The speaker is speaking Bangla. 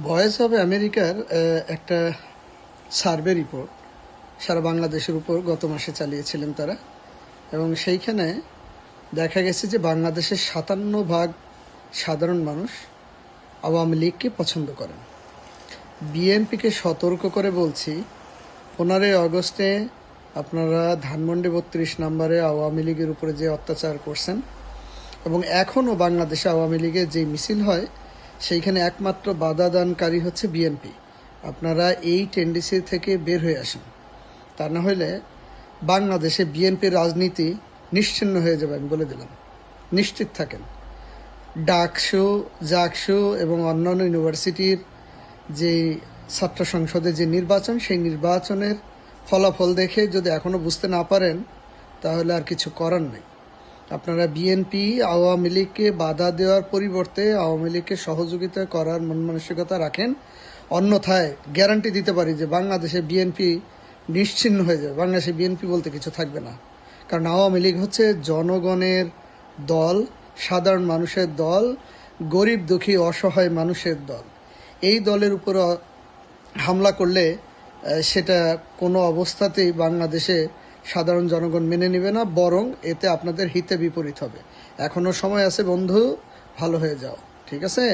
ভয়েস অব আমেরিকার একটা সার্ভে রিপোর্ট সারা বাংলাদেশের উপর গত মাসে চালিয়েছিলেন তারা, এবং সেইখানে দেখা গেছে যে বাংলাদেশের ৫৭% সাধারণ মানুষ আওয়ামী লীগকে পছন্দ করেন। বিএনপিকে সতর্ক করে বলছি, 15ই আগস্টে আপনারা ধানমন্ডি ৩২ নম্বরে আওয়ামী লীগের উপরে যে অত্যাচার করছেন, এবং এখনও বাংলাদেশে আওয়ামী লীগের যে মিছিল হয় সেইখানে একমাত্র বাধা দানকারী হচ্ছে বিএনপি। আপনারা এই টেন্ডেন্সি থেকে বের হয়ে আসেন, তা না হলে বাংলাদেশে বিএনপির রাজনীতি নিশ্চিহ্ন হয়ে যাবে, আমি বলে দিলাম, নিশ্চিত থাকেন। ডাকসু, জাকসু এবং অন্যান্য ইউনিভার্সিটির যে ছাত্র সংসদের যে নির্বাচন, সেই নির্বাচনের ফলাফল দেখে যদি এখনও বুঝতে না পারেন তাহলে আর কিছু করার নেই। আপনারা বিএনপি আওয়ামী লীগকে বাধা দেওয়ার পরিবর্তে আওয়ামী লীগকে সহযোগিতা করার মন মানসিকতা রাখেন, অন্যথায় গ্যারান্টি দিতে পারি যে বাংলাদেশে বিএনপি নিশ্চিহ্ন হয়ে যাবে। বাংলাদেশে বিএনপি বলতে কিছু থাকবে না, কারণ আওয়ামী লীগ হচ্ছে জনগণের দল, সাধারণ মানুষের দল, গরিব দুঃখী অসহায় মানুষের দল। এই দলের উপর হামলা করলে সেটা কোনো অবস্থাতেই বাংলাদেশে সাধারণ জনগণ মেনে নেবে না, বরং এতে আপনাদের হিতে বিপরীত হবে। এখনও সময় আছে বন্ধু, ভালো হয়ে যাও, ঠিক আছে?